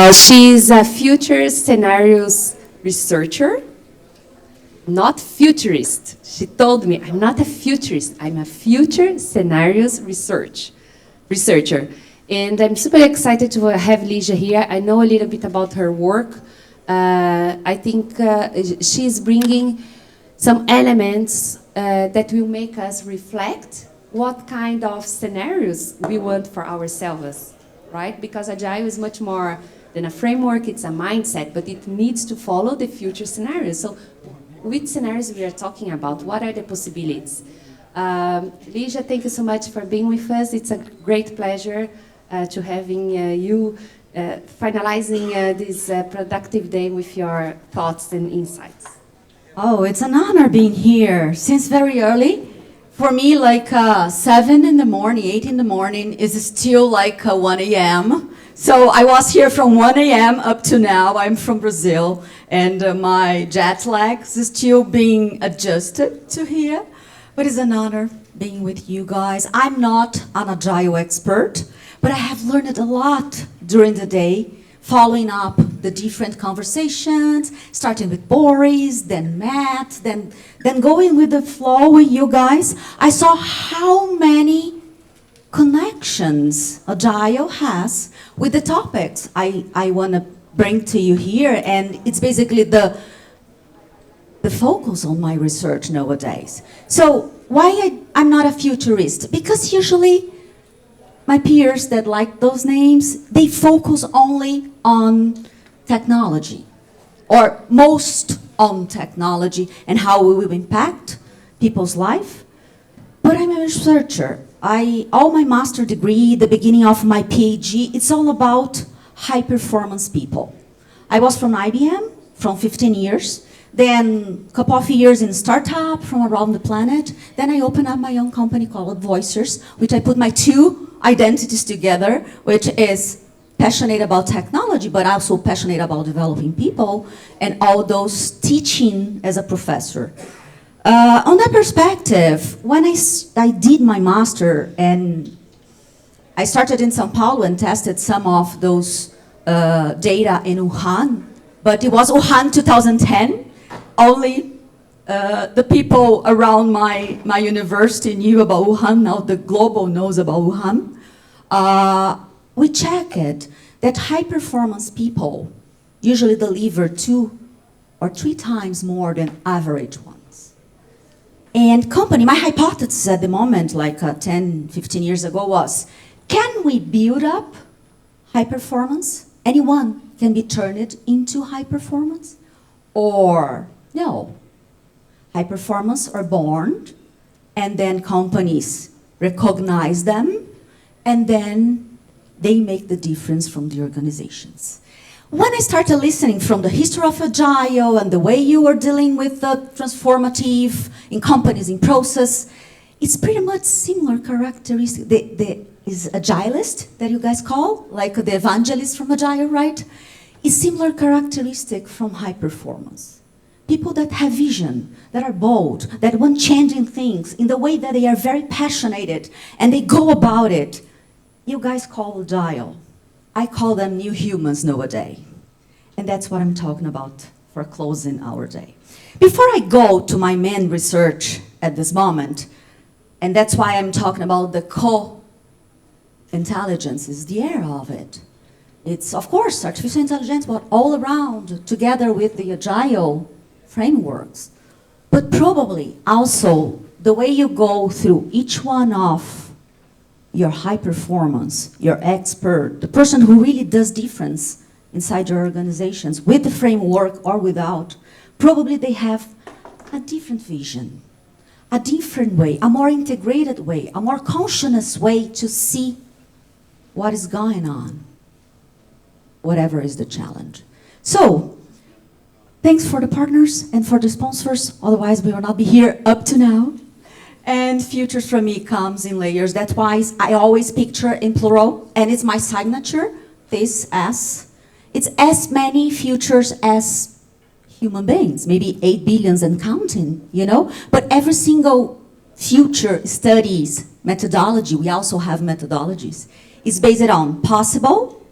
She's a future scenarios researcher, not futurist. She told me, I'm not a futurist, I'm a future scenarios researcher. And I'm super excited to have Ligia here. I know a little bit about her work. I think she's bringing some elements that will make us reflect what kind of scenarios we want for ourselves, right? Because Agile is much more than a framework, it's a mindset, but it needs to follow the future scenarios. So which scenarios we are talking about? What are the possibilities? Ligia, thank you so much for being with us. It's a great pleasure to having you finalizing this productive day with your thoughts and insights. Oh, it's an honor being here since very early. For me, like 7 in the morning, 8 in the morning is still like 1 a.m. So I was here from 1 a.m. up to now. I'm from Brazil, and my jet lag is still being adjusted to here. But it's an honor being with you guys. I'm not an Agile expert, but I have learned a lot during the day, following up the different conversations, starting with Boris, then Matt, then going with the flow with you guys. I saw how many connections Agile has with the topics I want to bring to you here, and it's basically the focus on my research nowadays. So why I'm not a futurist? Because usually my peers that like those names, they focus only on technology, or most on technology and how we will impact people's life. But I'm a researcher. All my master degree, the beginning of my PhD, it's all about high performance people. I was from IBM, from 15 years, then a couple of years in startup from around the planet. Then I opened up my own company called Voicers, which I put my two identities together, which is passionate about technology, but also passionate about developing people and all those teaching as a professor. On that perspective, when I did my master and I started in São Paulo and tested some of those data in Wuhan, but it was Wuhan 2010, only the people around my university knew about Wuhan. Now the global knows about Wuhan. We checked that high-performance people usually deliver 2 or 3 times more than average ones. And my hypothesis at the moment, like 10, 15 years ago, was, can we build up high performance? Anyone can be turned into high performance? Or no? High performance are born, and then companies recognize them, and then they make the difference from the organizations. When I started listening from the history of Agile and the way you are dealing with the transformative in companies, in process, it's pretty much similar characteristic. Is Agilist that you guys call, like the evangelist from Agile, right? Is similar characteristic from high performance. People that have vision, that are bold, that want changing things in the way that they are very passionate and they go about it. You guys call Agile. I call them new humans nowadays. And that's what I'm talking about for closing our day. Before I go to my main research at this moment, and that's why I'm talking about the co-intelligence, is the era of it. It's, of course, artificial intelligence, but all around, together with the Agile frameworks. But probably also the way you go through each one of your high performance, your expert, the person who really does difference inside your organizations, with the framework or without, probably they have a different vision, a different way, a more integrated way, a more conscious way to see what is going on, whatever is the challenge. So, thanks for the partners and for the sponsors, otherwise we will not be here up to now. And futures for me comes in layers. That's why I always picture in plural, and it's my signature, this S. It's as many futures as human beings, maybe 8 billions and counting, you know? But every single future studies methodology, we also have methodologies, is based on possible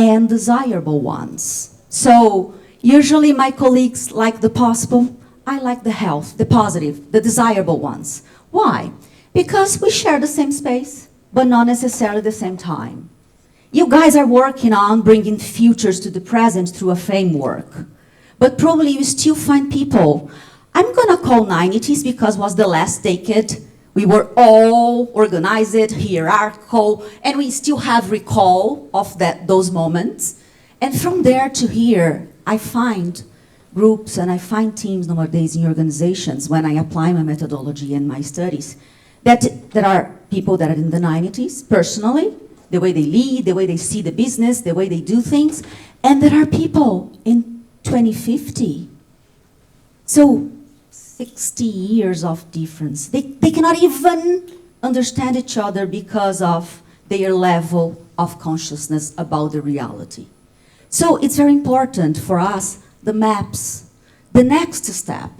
and desirable ones. So usually my colleagues like the possible, I like the health, the positive, the desirable ones. Why? Because we share the same space, but not necessarily the same time. You guys are working on bringing futures to the present through a framework, but probably you still find people, I'm gonna call 90s because was the last decade. We were all organized, hierarchical, and we still have recall of those moments. And from there to here, I find groups and I find teams nowadays in organizations when I apply my methodology and my studies that there are people that are in the 90s personally, the way they lead, the way they see the business, the way they do things, and there are people in 2050. So 60 years of difference. They cannot even understand each other because of their level of consciousness about the reality. So it's very important for us, the maps, the next step,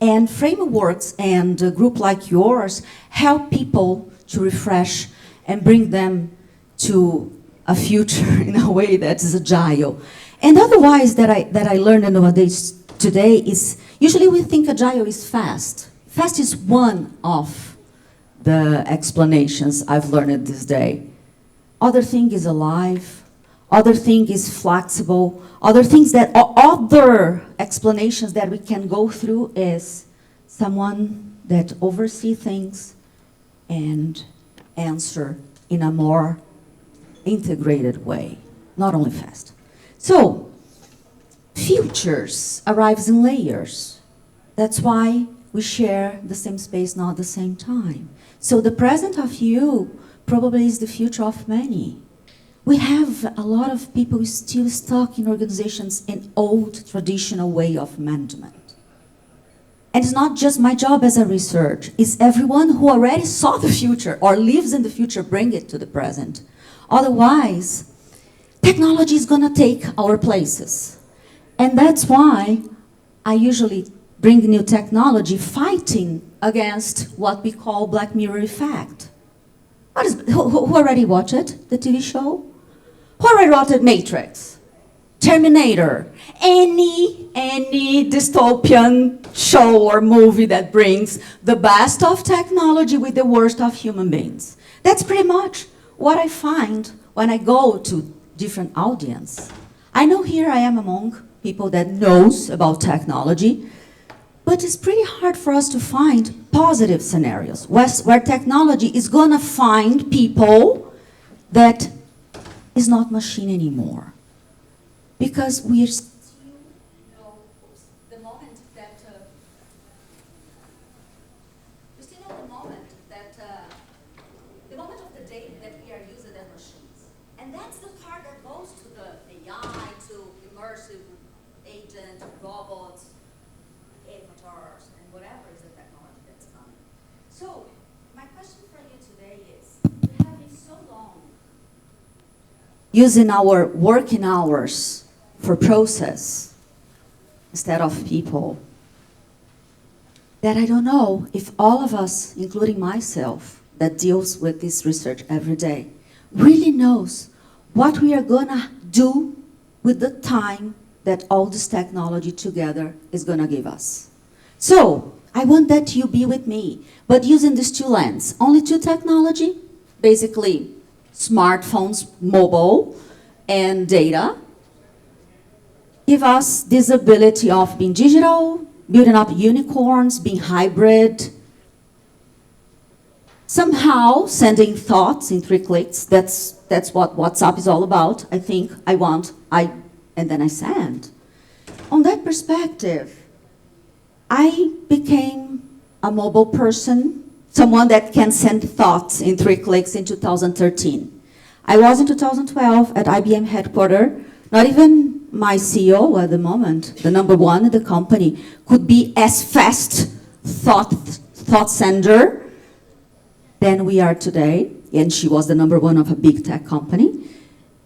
and frameworks and a group like yours help people to refresh and bring them to a future in a way that is agile. And otherwise that I learned nowadays today is, usually we think agile is fast. Fast is one of the explanations I've learned this day. Other thing is alive, other thing is flexible, other things that are other explanations that we can go through is someone that oversees things and answer in a more integrated way, not only fast. So, futures arrives in layers. That's why we share the same space, not the same time. So the present of you probably is the future of many. We have a lot of people still stuck in organizations in old traditional way of management. And it's not just my job as a researcher, it's everyone who already saw the future or lives in the future bring it to the present. Otherwise, technology is gonna take our places. And that's why I usually bring new technology fighting against what we call Black Mirror effect. Who already watched it, the TV show? Who already watched Matrix? Terminator? Any dystopian show or movie that brings the best of technology with the worst of human beings. That's pretty much what I find when I go to different audience. I know here I am among people that knows about technology, but it's pretty hard for us to find positive scenarios where technology is gonna find people that is not machine anymore. Because we are still, the moment that, we still know the moment that, the moment of the day that we are using as machines. And that's the part that goes to the AI, to immersive agent, robots, avatars, and whatever is the technology that's coming. So, my question for you today is, we have been so long using our working hours for process instead of people, that I don't know if all of us, including myself, that deals with this research every day, really knows what we are gonna do with the time that all this technology together is gonna give us. So, I want that you be with me, but using these two lenses, only two technology, basically smartphones, mobile, and data, give us this ability of being digital, building up unicorns, being hybrid, somehow sending thoughts in 3 clicks. That's what WhatsApp is all about. I think, and then I send. On that perspective, I became a mobile person, someone that can send thoughts in 3 clicks in 2013. I was in 2012 at IBM headquarters. Not even my CEO at the moment, the number one in the company, could be as fast thought sender than we are today. And she was the number one of a big tech company,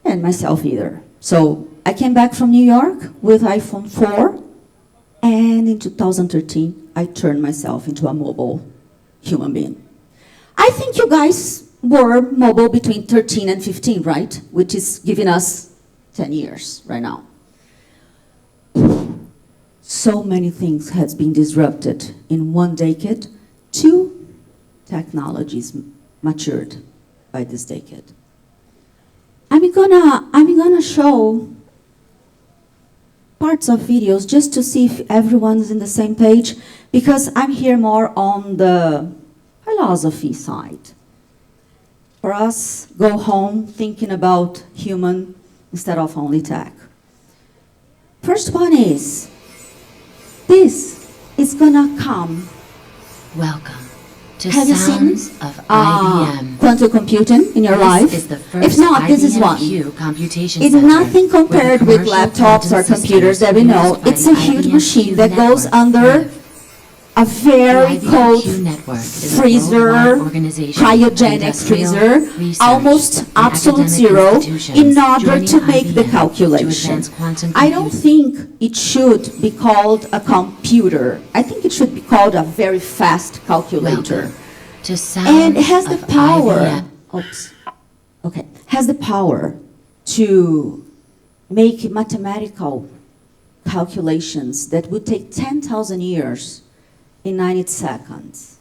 and myself either. So I came back from New York with iPhone 4, and in 2013, I turned myself into a mobile human being. I think you guys were mobile between 13 and 15, right? Which is giving us 10 years right now. So many things has been disrupted in one decade. 2 technologies matured by this decade. I'm gonna show parts of videos just to see if everyone's in the same page, because I'm here more on the philosophy side. For us, go home thinking about human instead of only tech. First one is, this is gonna come. Welcome to Have you seen Sounds of IBM. quantum computing in your life? This is the first If not, this is one. IBM computation It's center nothing compared with with commercial laptops or quantum computers systems that we know. used by It's the a huge IBM machine Q that goes network. under a very The IBM cold Q network is a freezer, worldwide organization of cryogenic industrial, freezer, research, almost and absolute academic zero, institutions in order joining to make the IBM calculation. to advance quantum I don't computing. think it should be called a computer. I think it should be called a very fast calculator. Welcome to Sounds And it has the of power, IBM. oops, okay, has the power to make mathematical calculations that would take 10,000 years in 90 seconds.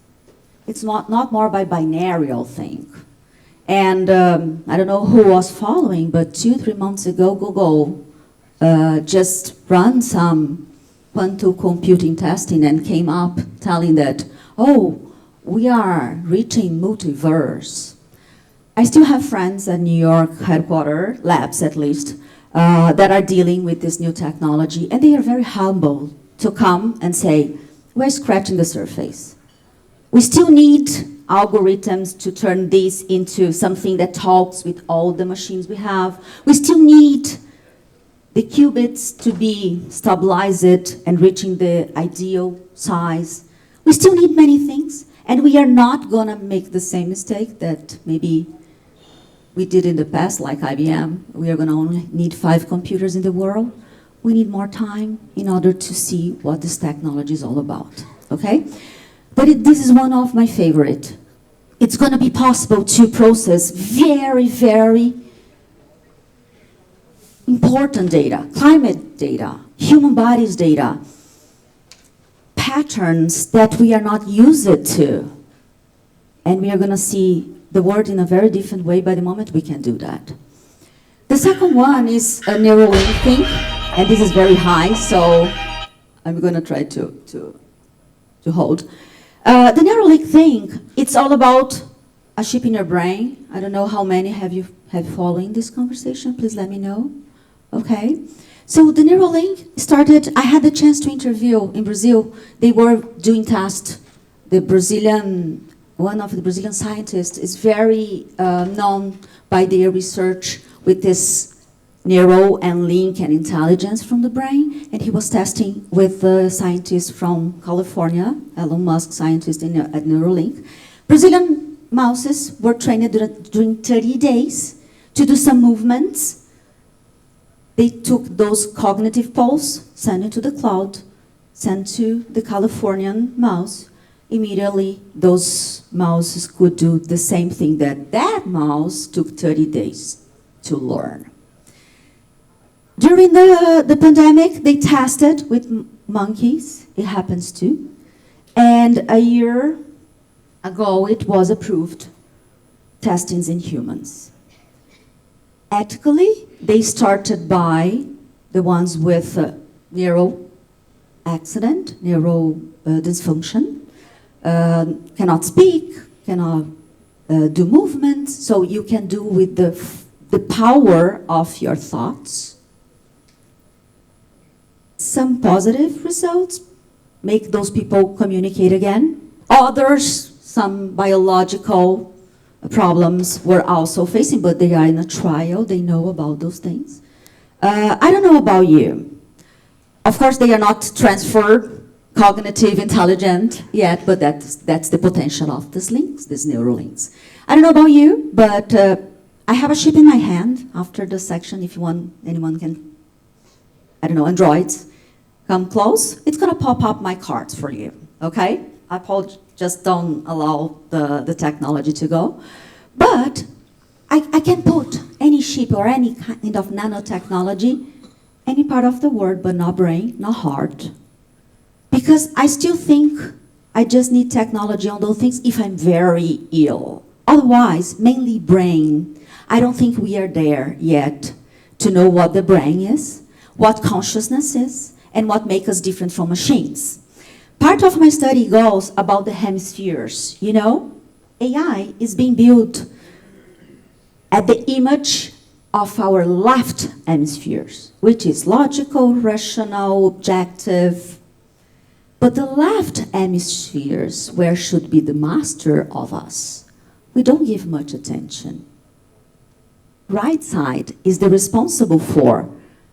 It's not more by binarial thing. And I don't know who was following, but 2-3 months ago, Google just ran some quantum computing testing and came up telling that, oh, we are reaching multiverse. I still have friends at New York headquarters, labs at least, that are dealing with this new technology, and they are very humble to come and say, we're scratching the surface. We still need algorithms to turn this into something that talks with all the machines we have. We still need the qubits to be stabilized and reaching the ideal size. We still need many things, and we are not gonna make the same mistake that maybe we did in the past, like IBM. We are gonna only need 5 computers in the world. We need more time in order to see what this technology is all about, okay? But this is one of my favorite. It's gonna be possible to process very, very important data, climate data, human bodies data, patterns that we are not used to. And we are gonna see the world in a very different way by the moment we can do that. The second one is a Neuralink thing, and this is very high, so I'm gonna try to hold. The Neuralink thing, it's all about a chip in your brain. I don't know how many have following this conversation, please let me know. Okay, so the Neuralink started, I had the chance to interview in Brazil. They were doing tests. One of the Brazilian scientists is very known by their research with this neural and link and intelligence from the brain, and he was testing with the scientists from California, Elon Musk scientist at Neuralink. Brazilian mouses were trained during 30 days to do some movements. They took those cognitive polls, sent it to the cloud, sent to the Californian mouse. Immediately, those mouses could do the same thing that mouse took 30 days to learn. During the pandemic, they tested with monkeys. It happens too. And a year ago, it was approved, testings in humans. Ethically, they started by the ones with neural accident, neural dysfunction, cannot speak, cannot do movements, so you can do with the power of your thoughts. Some positive results make those people communicate again. Others, some biological problems we're also facing, but they are in a trial, they know about those things. I don't know about you. Of course, they are not transferred cognitive intelligent yet, but that's the potential of these links, these neural links. I don't know about you, but I have a chip in my hand after the section, if anyone can, I don't know, androids, come close, it's gonna pop up my cards for you, okay? Apple just don't allow the technology to go. But I can put any chip or any kind of nanotechnology, any part of the world, but not brain, not heart. Because I still think I just need technology on those things if I'm very ill. Otherwise, mainly brain. I don't think we are there yet to know what the brain is, what consciousness is, and what makes us different from machines. Part of my study goes about the hemispheres. You know, AI is being built at the image of our left hemispheres, which is logical, rational, objective. But the left hemispheres, where should be the master of us, we don't give much attention. Right side is the responsible for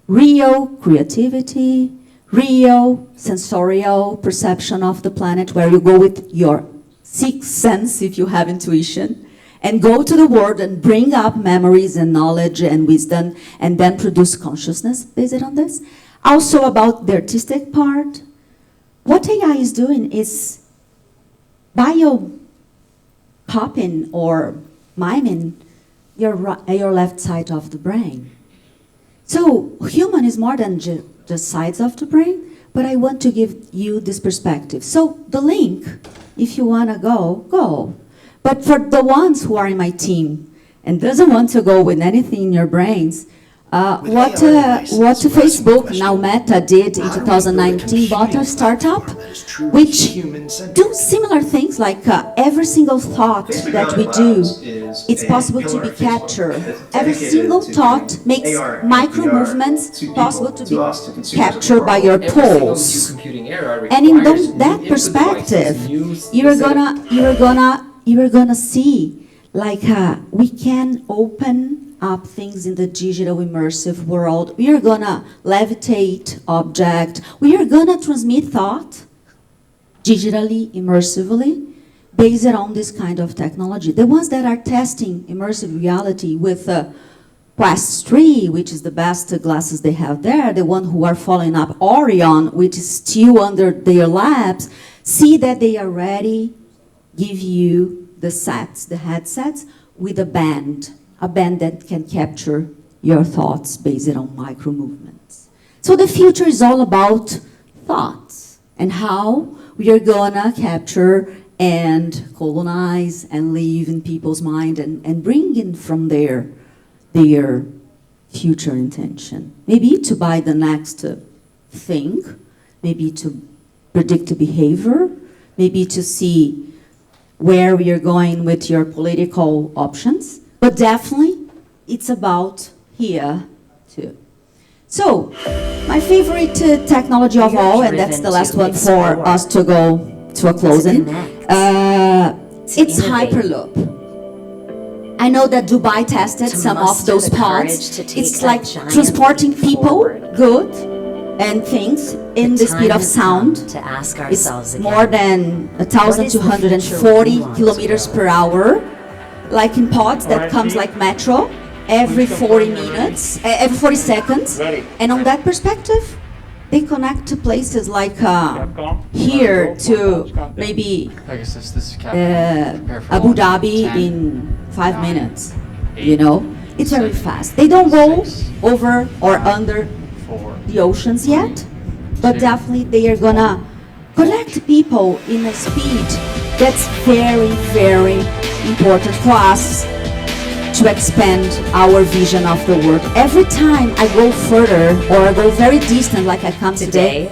real creativity, real sensorial perception of the planet, where you go with your sixth sense, if you have intuition, and go to the world and bring up memories and knowledge and wisdom, and then produce consciousness based on this. Also about the artistic part, what AI is doing is bio-copying or miming your left side of the brain. So human is more than just sides of the brain, but I want to give you this perspective. So the link, if you want to go, go. But for the ones who are in my team and doesn't want to go with anything in your brains, what Facebook, now Meta, did in 2019, bought a startup which do similar things, like every single thought that we do, it's possible to be captured. Every single thought makes micro movements possible to be captured by your pulse. And in that perspective, you're gonna see, like, we can open up things in the digital immersive world. We are gonna levitate object. We are gonna transmit thought digitally, immersively, based on this kind of technology. The ones that are testing immersive reality with Quest 3, which is the best glasses they have there, the one who are following up Orion, which is still under their labs, see that they already give you the sets, the headsets, with a band that can capture your thoughts based on micro movements. So the future is all about thoughts and how we are gonna capture and colonize and live in people's mind and bring in from their future intention. Maybe to buy the next thing, maybe to predict the behavior, maybe to see where we are going with your political options. But definitely, it's about here, too. So, my favorite technology of all, and that's the last one for us to go to a closing, it's Hyperloop. I know that Dubai tested some of those pods. It's like transporting people, good, and things in the speed of sound. It's more than 1,240 kilometers per hour. Like in pods that comes like metro every 40 minutes, every 40 seconds. And on that perspective, they connect to places like here to maybe Abu Dhabi in 5 minutes, you know? It's very fast. They don't go over or under the oceans yet, but definitely they are gonna connect people in a speed that's very, very important for us to expand our vision of the world. Every time I go further or I go very distant, like I come today,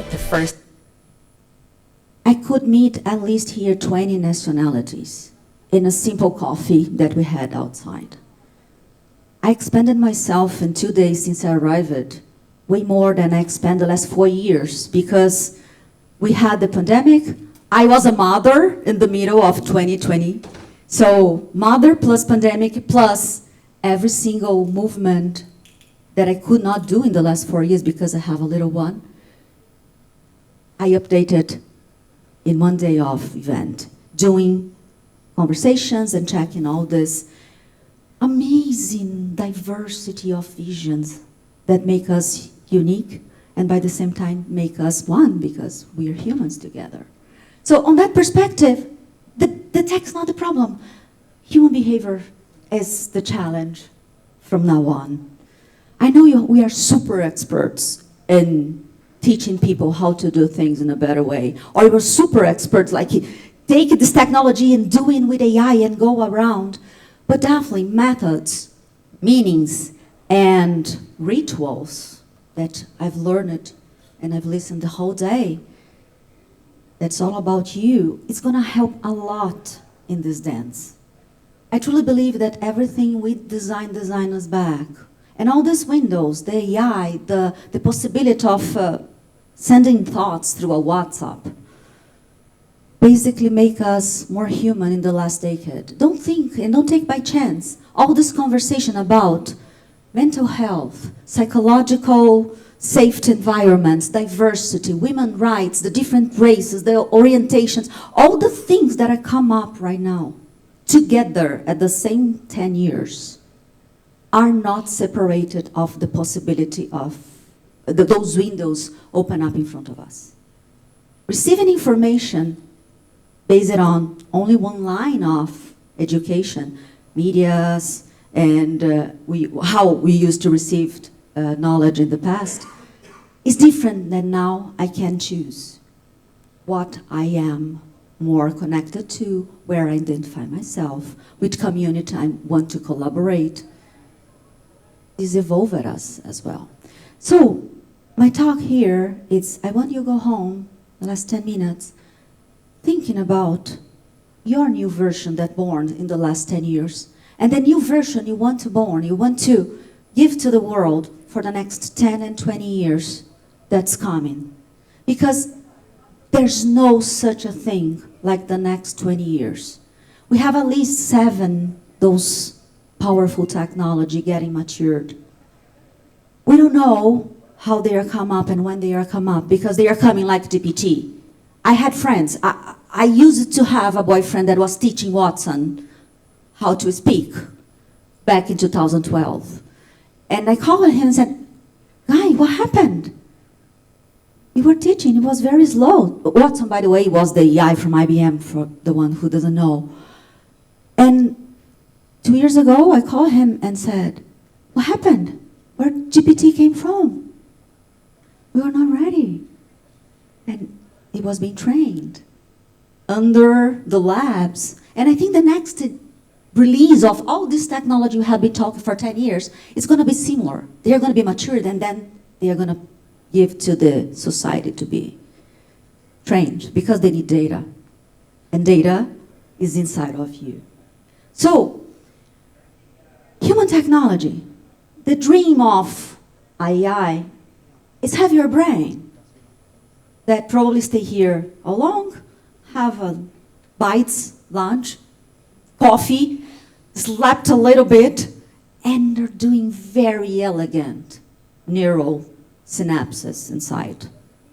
I could meet at least here 20 nationalities in a simple coffee that we had outside. I expanded myself in 2 days since I arrived, way more than I expanded the last 4 years, because we had the pandemic. I was a mother in the middle of 2020. So mother plus pandemic plus every single movement that I could not do in the last 4 years because I have a little one, I updated in 1 day of event, doing conversations and checking all this amazing diversity of visions that make us unique and by the same time make us one because we are humans together. So on that perspective, the tech's not the problem. Human behavior is the challenge from now on. I know we are super experts in teaching people how to do things in a better way. Or we're super experts, like take this technology and do it with AI and go around. But definitely methods, meanings, and rituals that I've learned and I've listened the whole day, that's all about you. It's gonna help a lot in this dance. I truly believe that everything we design us back. And all these windows, the AI, the possibility of sending thoughts through a WhatsApp, basically make us more human in the last decade. Don't think and don't take by chance all this conversation about mental health, psychological safety environments, diversity, women's rights, the different races, the orientations, all the things that are come up right now together at the same 10 years are not separated of the possibility of those windows open up in front of us. Receiving information based on only one line of education, medias, and how we used to receive knowledge in the past, is different than now. I can choose what I am more connected to, where I identify myself, which community I want to collaborate. This evolved us as well. So my talk here is, I want you to go home the last 10 minutes thinking about your new version that born in the last 10 years, and the new version you want to give to the world for the next 10 and 20 years that's coming. Because there's no such a thing like the next 20 years. We have at least 7 those powerful technology getting matured. We don't know how they are come up and when they are come up, because they are coming like GPT. I had friends. I used to have a boyfriend that was teaching Watson how to speak back in 2012. And I called him and said, "Guy, what happened? You were teaching, it was very slow." Watson, by the way, was the AI from IBM, for the one who doesn't know. And 2 years ago, I called him and said, "What happened? Where GPT came from? We were not ready." And it was being trained under the labs. And I think the next release of all this technology we have been talking for 10 years, it's going to be similar. They are going to be matured, and then they are going to give to the society to be trained, because they need data. And data is inside of you. So, human technology, the dream of AI is have your brain that probably stay here all long, have a bites, lunch, coffee, slept a little bit, and they're doing very elegant neural synapses inside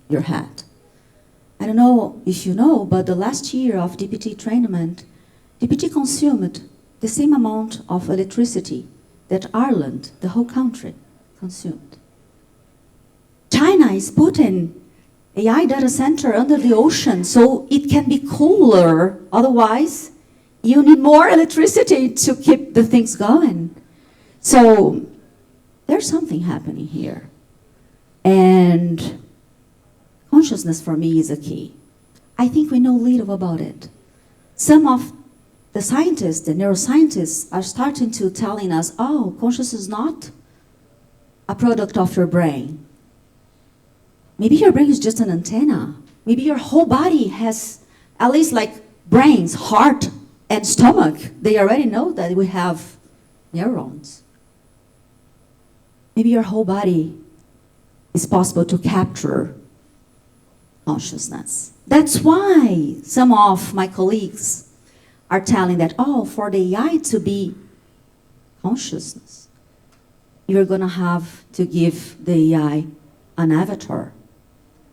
your head. I don't know if you know, but the last year of DPT training, DPT consumed the same amount of electricity that Ireland, the whole country, consumed. China is putting AI data center under the ocean so it can be cooler. Otherwise, you need more electricity to keep the things going. So there's something happening here. And consciousness for me is a key. I think we know little about it. Some of the scientists, the neuroscientists, are starting to telling us, oh, consciousness is not a product of your brain. Maybe your brain is just an antenna. Maybe your whole body has, at least like brains, heart, and stomach. They already know that we have neurons. Maybe your whole body is possible to capture consciousness. That's why some of my colleagues are telling that, oh, for the AI to be consciousness, you're going to have to give the AI an avatar.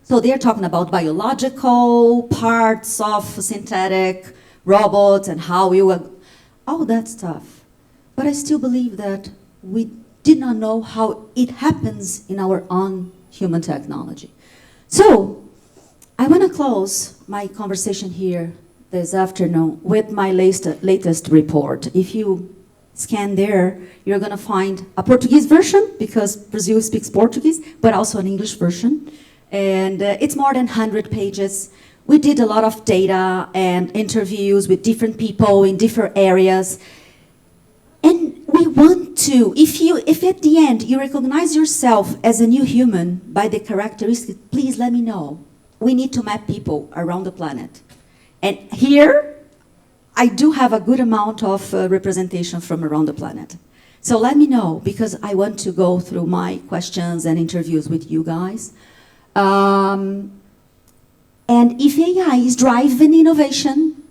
So they're talking about biological parts of synthetic robots and how we will, all that stuff. But I still believe that we did not know how it happens in our own human technology. So I want to close my conversation here this afternoon with my latest report. If you scan there, you're going to find a Portuguese version, because Brazil speaks Portuguese, but also an English version. And it's more than 100 pages. We did a lot of data and interviews with different people in different areas. And we want to, if at the end you recognize yourself as a new human by the characteristics, please let me know. We need to map people around the planet. And here, I do have a good amount of representation from around the planet. So let me know, because I want to go through my questions and interviews with you guys. And if AI is driving innovation,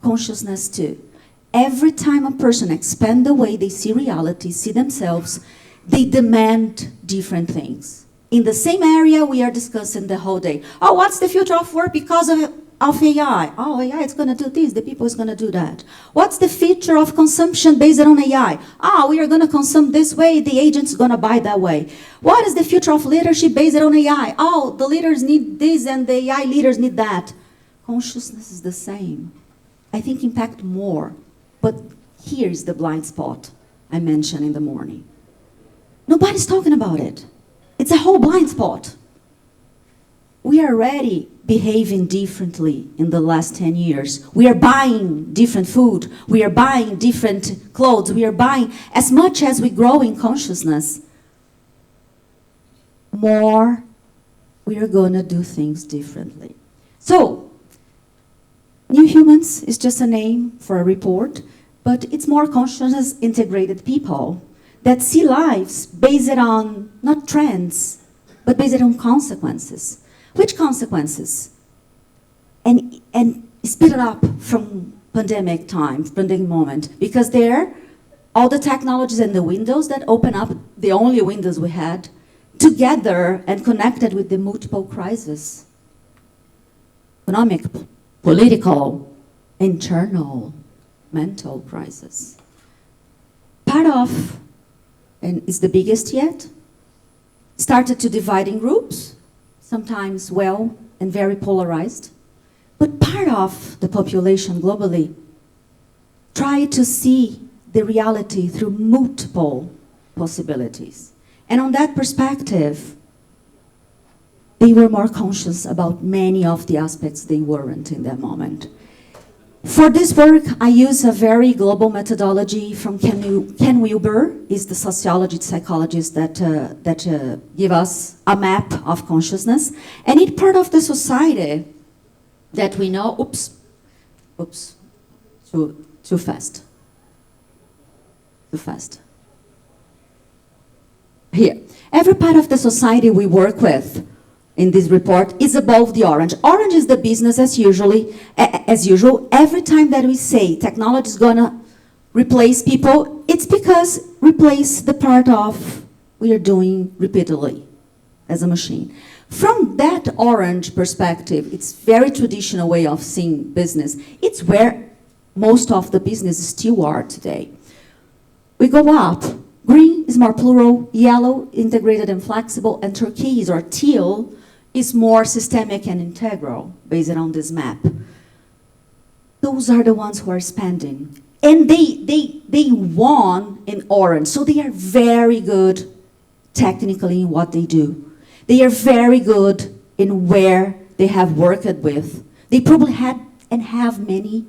consciousness too. Every time a person expands the way they see reality, see themselves, they demand different things. In the same area we are discussing the whole day. Oh, what's the future of work because of AI? Oh, AI is going to do this, the people is going to do that. What's the future of consumption based on AI? Oh, we are going to consume this way, the agent's going to buy that way. What is the future of leadership based on AI? Oh, the leaders need this and the AI leaders need that. Consciousness is the same. I think impact more. But here's the blind spot I mentioned in the morning. Nobody's talking about it. It's a whole blind spot. We are already behaving differently in the last 10 years. We are buying different food. We are buying different clothes. We are buying, as much as we grow in consciousness, more we are going to do things differently. So, New Humans is just a name for a report, but it's more consciousness integrated people that see lives based on not trends, but based on consequences. Which consequences? And speed it up from pandemic time, pandemic moment, because there, all the technologies and the windows that open up, the only windows we had, together and connected with the multiple crises. Economic, political, internal, mental crisis. Part of, and it's the biggest yet, started to divide in groups, sometimes well and very polarized. But part of the population globally tried to see the reality through multiple possibilities. And on that perspective, they were more conscious about many of the aspects they weren't in that moment. For this work, I use a very global methodology from Ken Wilber, is the sociologist, psychologist that give us a map of consciousness. And it's part of the society that we know, too fast. Here, every part of the society we work with in this report is above the orange. Orange is the business as usual. Every time that we say technology is gonna replace people, it's because replace the part of we are doing repeatedly as a machine. From that orange perspective, it's very traditional way of seeing business. It's where most of the businesses still are today. We go up. Green is more plural, yellow, integrated and flexible, and turquoise or teal is more systemic and integral based on this map. Those are the ones who are spending. And they won in orange, so they are very good technically in what they do. They are very good in where they have worked with. They probably had and have many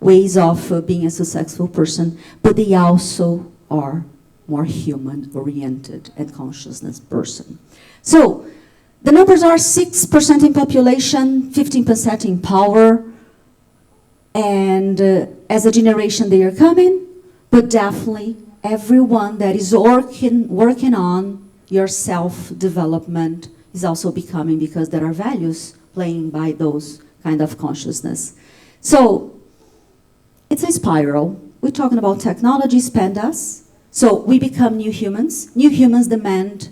ways of being a successful person, but they also are more human-oriented and consciousness person. So, the numbers are 6% in population, 15% in power, and as a generation they are coming, but definitely everyone that is working on your self-development is also becoming, because there are values playing by those kind of consciousness. So, it's a spiral. We're talking about technology spend us, so we become new humans. New humans demand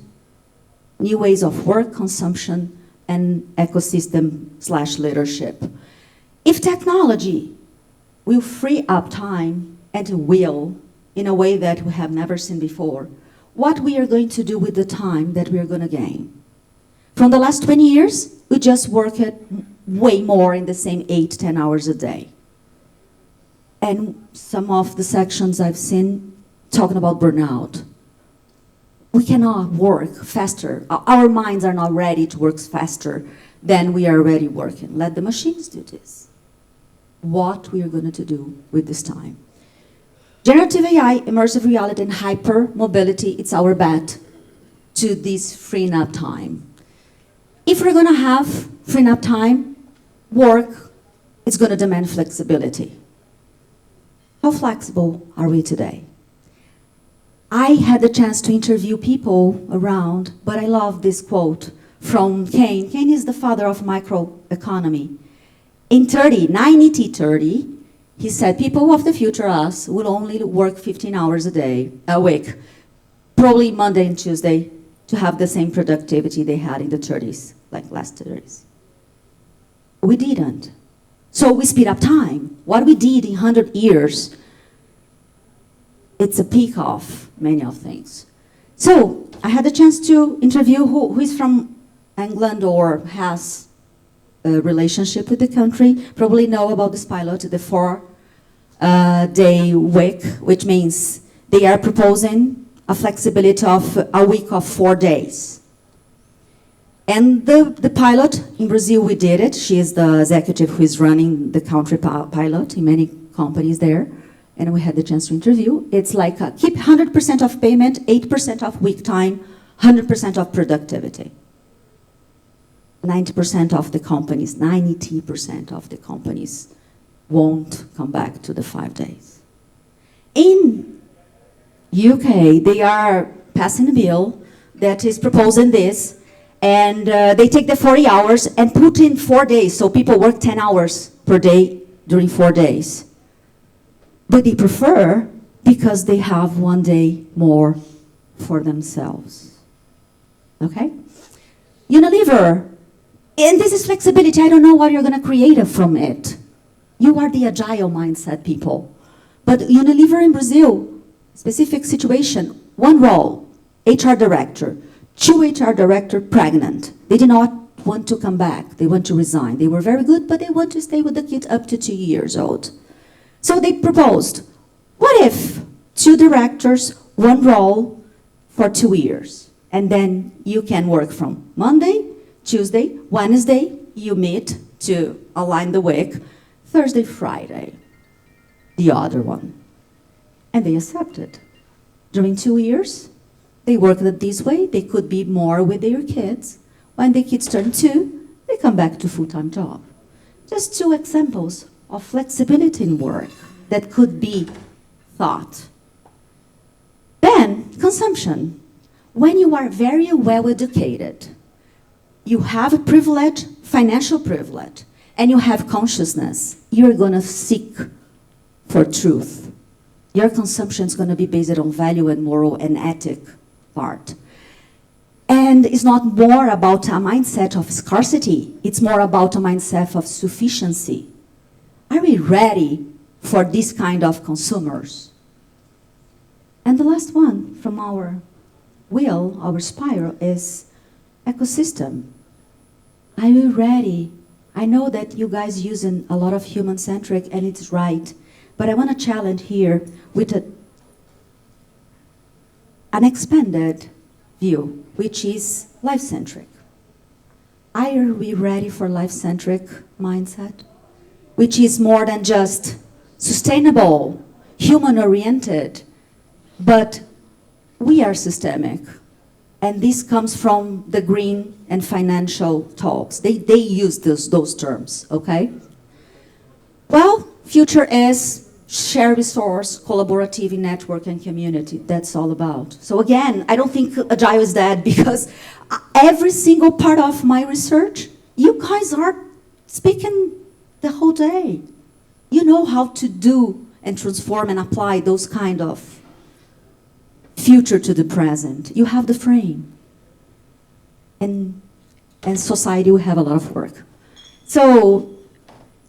new ways of work, consumption, and ecosystem/leadership. If technology will free up time, and will, in a way that we have never seen before, what we are going to do with the time that we are going to gain? From the last 20 years, we just work at way more in the same 8-10 hours a day. And some of the sections I've seen, talking about burnout. We cannot work faster. Our minds are not ready to work faster than we are already working. Let the machines do this. What we are going to do with this time. Generative AI, immersive reality, and hyper-mobility, it's our bet to this freeing up time. If we're going to have freeing up time, work is going to demand flexibility. How flexible are we today? I had the chance to interview people around, but I love this quote from Keynes. Keynes is the father of microeconomy. In 1930, he said, people of the future, us, will only work 15 hours a week, probably Monday and Tuesday, to have the same productivity they had in the 30s, like last 30s. We didn't. So we speed up time. What we did in 100 years, it's a peak of many of things. So I had the chance to interview who is from England or has a relationship with the country, probably know about this pilot, the 4-day week, which means they are proposing a flexibility of a week of 4 days. And the pilot, in Brazil, we did it. She is the executive who is running the country pilot in many companies there. And we had the chance to interview. It's like keep 100% of payment, 8% of week time, 100% of productivity. 90% of the companies, 90% of the companies won't come back to the 5 days. In UK, they are passing a bill that is proposing this, and they take the 40 hours and put in 4 days, so people work 10 hours per day during 4 days. But they prefer because they have 1 day more for themselves. Okay? Unilever, and this is flexibility. I don't know what you're going to create from it. You are the agile mindset people. But Unilever in Brazil, specific situation, 1 role, HR director, 2 HR director pregnant. They did not want to come back. They want to resign. They were very good, but they want to stay with the kid up to 2 years old. So they proposed, what if 2 directors, 1 role for 2 years? And then you can work from Monday, Tuesday, Wednesday, you meet to align the week, Thursday, Friday, the other one. And they accepted. During 2 years, they worked it this way. They could be more with their kids. When the kids turn 2, they come back to full-time job. Just 2 examples of flexibility in work that could be thought. Then, consumption. When you are very well educated, you have a privilege, financial privilege, and you have consciousness, you're going to seek for truth. Your consumption is going to be based on value and moral and ethic part. And it's not more about a mindset of scarcity, it's more about a mindset of sufficiency. Are we ready for this kind of consumers? And the last one from our wheel, our spiral, is ecosystem. Are we ready? I know that you guys using a lot of human-centric, and it's right. But I want to challenge here with an expanded view, which is life-centric. Are we ready for life-centric mindset? Which is more than just sustainable, human-oriented, but we are systemic. And this comes from the green and financial talks. They use those terms, okay? Well, future is share resource, collaborative network and community. That's all about. So again, I don't think Agile is dead because every single part of my research, you guys are speaking the whole day. You know how to do and transform and apply those kind of future to the present. You have the frame. And society will have a lot of work. So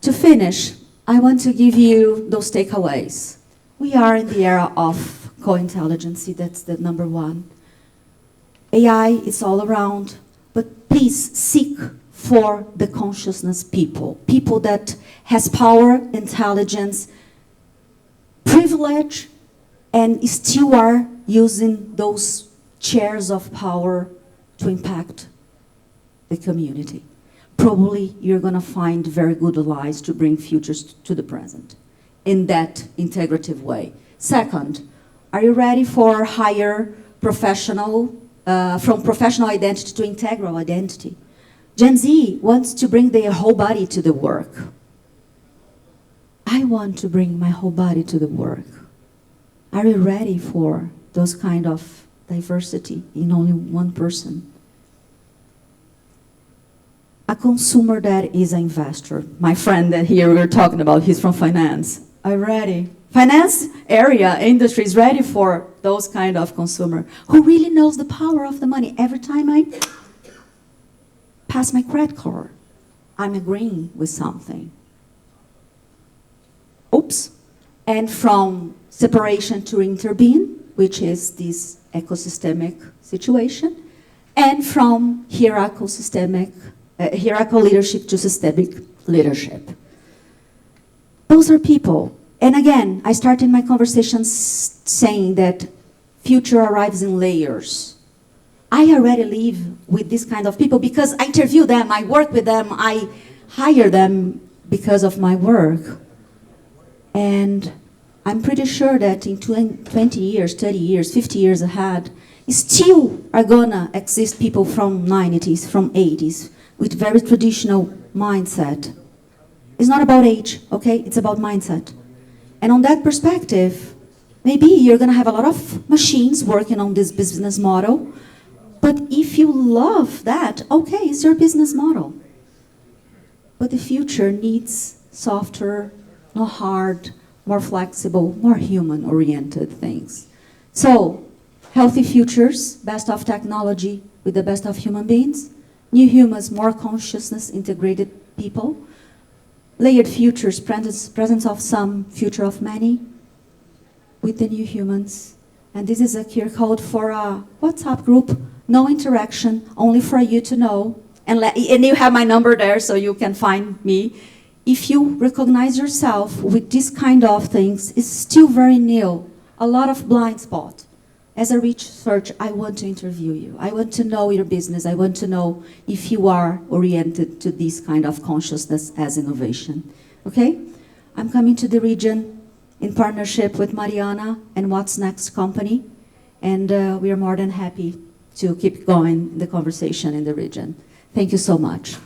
to finish, I want to give you those takeaways. We are in the era of co-intelligence. That's the number 1. AI is all around, but please seek for the consciousness people that has power, intelligence, privilege, and still are using those chairs of power to impact the community. Probably you're going to find very good allies to bring futures to the present in that integrative way. Second, are you ready for higher professional, from professional identity to integral identity? Gen Z wants to bring their whole body to the work. I want to bring my whole body to the work. Are you ready for those kind of diversity in only one person? A consumer that is an investor. My friend that here we're talking about, he's from finance. Are you ready? Finance area, industry is ready for those kind of consumer who really knows the power of the money. Every time I pass my credit card, I'm agreeing with something. Oops. And from separation to intervene, which is this ecosystemic situation, and from hierarchical leadership to systemic leadership. Those are people. And again, I started my conversations saying that future arrives in layers. I already live with this kind of people because I interview them, I work with them, I hire them because of my work. And I'm pretty sure that in 20 years, 30 years, 50 years ahead, still are gonna exist people from 90s, from 80s, with very traditional mindset. It's not about age, okay? It's about mindset. And on that perspective, maybe you're going to have a lot of machines working on this business model, but if you love that, okay, it's your business model. But the future needs softer, more hard, more flexible, more human-oriented things. So, healthy futures, best of technology with the best of human beings, new humans, more consciousness, integrated people, layered futures, presence of some, future of many, with the new humans. And this is a QR code for a WhatsApp group, no interaction, only for you to know. And you have my number there, so you can find me. If you recognize yourself with this kind of things, it's still very new, a lot of blind spot. As a researcher, I want to interview you. I want to know your business. I want to know if you are oriented to this kind of consciousness as innovation. Okay? I'm coming to the region in partnership with Mariana and What's Next company. And we are more than happy to keep going the conversation in the region. Thank you so much.